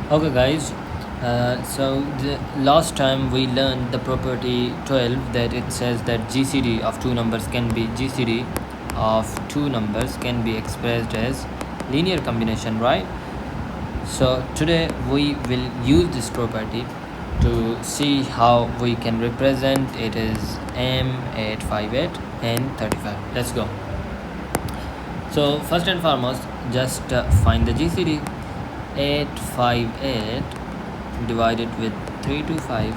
Okay, guys. So the last time we learned the property 12 that it says that GCD of two numbers can be expressed as linear combination, right? So today we will use this property to see how we can represent it as M858 and 35. Let's go. So first and foremost, just find the GCD. 858 divided with 325,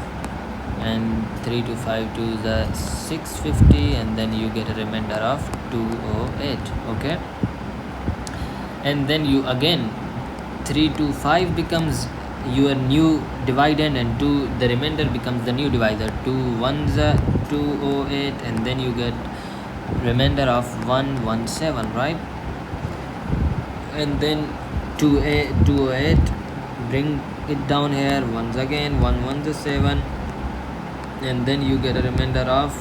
and 325 to the 650, and then you get a remainder of 208. Okay, and then you again 325 becomes your new dividend, and the remainder becomes the new divisor. 2 ones 208, and then you get remainder of 117, right? And then 208, bring it down here once again, 117, and then you get a remainder of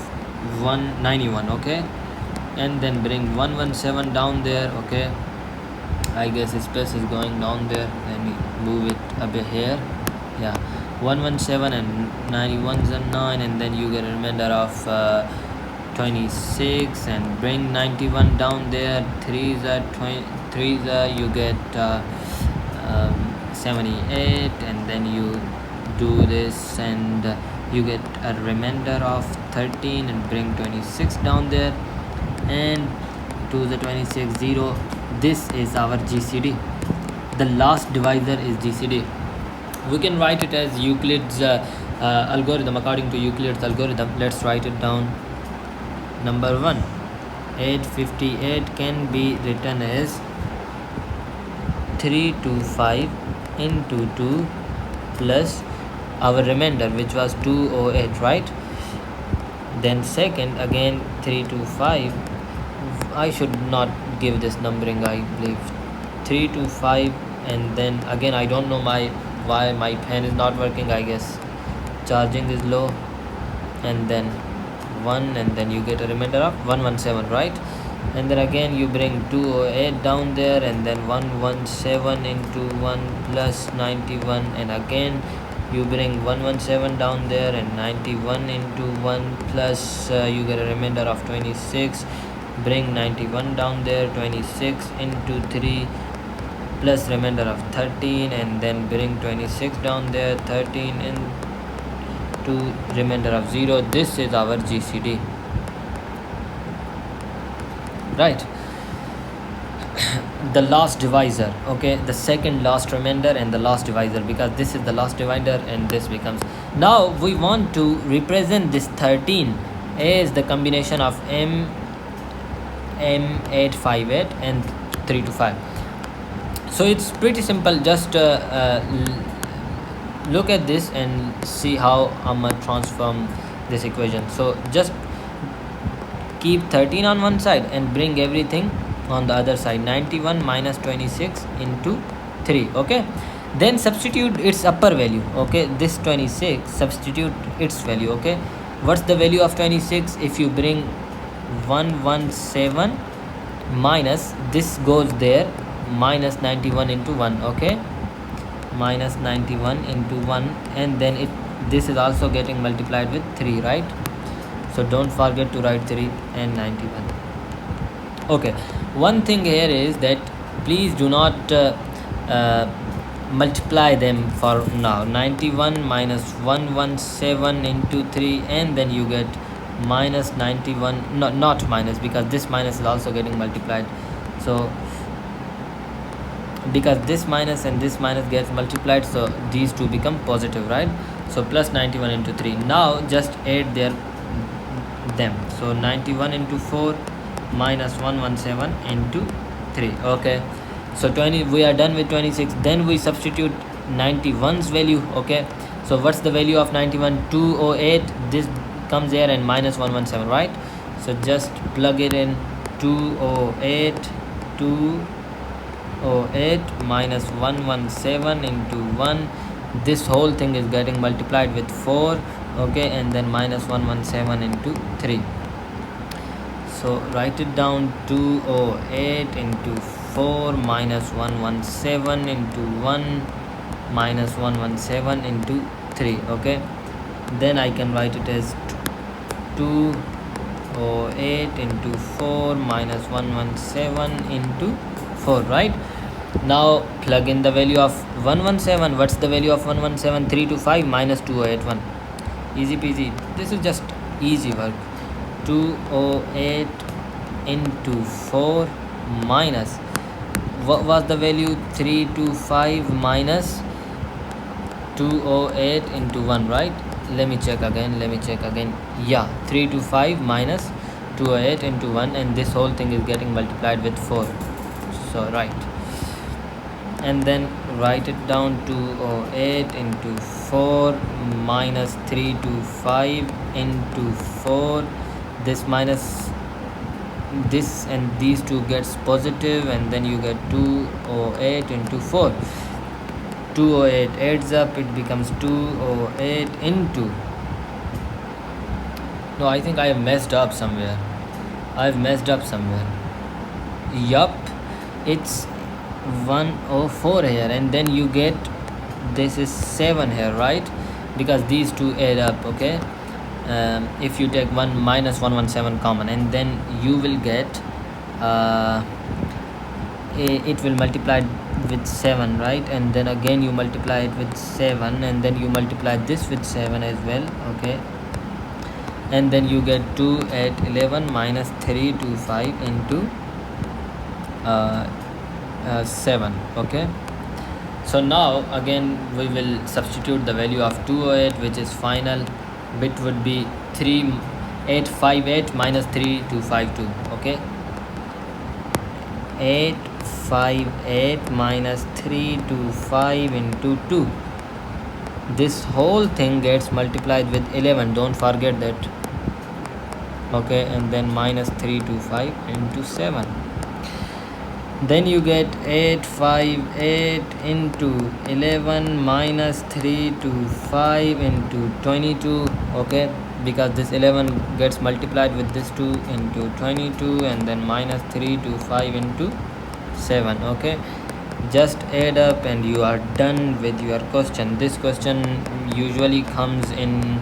191. Okay, and then bring 117 down there. Okay, I guess space is going down there. Let me move it a bit here. Yeah, 117 and 91 is a 9, and then you get a remainder of 26, and bring 91 down there. 3 is a 20, 3 is a, you get 78, and then you do this, and you get a remainder of 13, and bring 26 down there, and to the 26 0. This is our GCD. The last divisor is GCD. We can write it as Euclid's algorithm. According to Euclid's algorithm, let's write it down. Number 1, 858 can be written as 325 into 2 plus our remainder, which was 208, right? Then second, again 325. I should not give this numbering, I believe. 325, and then again I don't know why my pen is not working. I guess charging is low. And then 1, and then you get a remainder of 117, right? And then again you bring 208 down there, and then 117 into 1 plus 91, and again you bring 117 down there, and 91 into 1 plus you get a remainder of 26. Bring 91 down there, 26 into 3 plus remainder of 13, and then bring 26 down there, 13 into remainder of 0. This is our GCD, right? The last divisor, okay, the second last remainder and the last divisor, because this is the last divisor and this becomes. Now we want to represent this 13 as the combination of M858 and 325. So it's pretty simple. Just look at this and see how I'm gonna transform this equation. So just keep 13 on one side and bring everything on the other side. 91 minus 26 into 3. Okay, then substitute its upper value. Okay, this 26, substitute its value. Okay, what's the value of 26? If you bring 117 minus this goes there, minus 91 into 1. Okay, minus 91 into 1, and then this is also getting multiplied with 3, right? So don't forget to write 3 and 91. Okay, one thing here is that please do not multiply them for now. 91 minus 117 into 3, and then you get minus 91, not minus, because this minus is also getting multiplied. So because this minus and this minus gets multiplied, so these two become positive, right? So plus 91 into 3. Now just add them. So 91 into 4 minus 117 into 3. Okay, so 20, we are done with 26. Then we substitute 91's value. Okay, so what's the value of 91? 208. This comes here, and minus 117, right? So just plug it in. 208 minus 117 into 1. This whole thing is getting multiplied with 4. Okay, and then minus 117 into 3. So write it down. 208 into 4 minus 117 into 1 minus 117 into 3. Okay, then I can write it as 208 into 4 minus 117 into 4, right? Now plug in the value of 117. What's the value of 117? 325 minus 2081. Easy peasy. This is just easy work. 208 into 4 minus, what was the value? 325 minus 208 into 1, right? Let me check again. Yeah, 325 minus 208 into 1, and this whole thing is getting multiplied with 4. So right, and then write it down. 208 into 4 minus 325 into 4. This minus this and these two gets positive, and then you get 208 into 4. 208 adds up, it becomes 208 into, no, I think I have messed up somewhere. Yup, it's 104 here, and then you get, this is 7 here, right? Because these two add up. Okay, if you take 1 minus 117 common, and then you will get it will multiply with 7, right? And then again you multiply it with 7, and then you multiply this with 7 as well. Okay, and then you get 2 at 11 minus 325 into 7. Okay, so now again we will substitute the value of 208, which is final bit would be 3858 minus 3252. Okay, 858 minus 325 into 2. This whole thing gets multiplied with 11, don't forget that. Okay, and then minus 325 into 7. Then you get 858 into 11 minus 325 into 22. Okay, because this 11 gets multiplied with this 2 into 22, and then minus 325 into 7. Okay, just add up and you are done with your question. This question usually comes in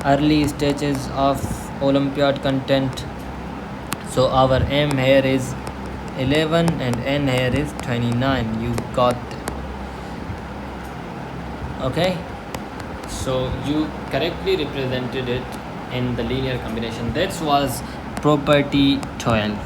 early stages of Olympiad content. So our M here is 11 and N here is 29. You got that. Okay, so you correctly represented it in the linear combination. That was property 12.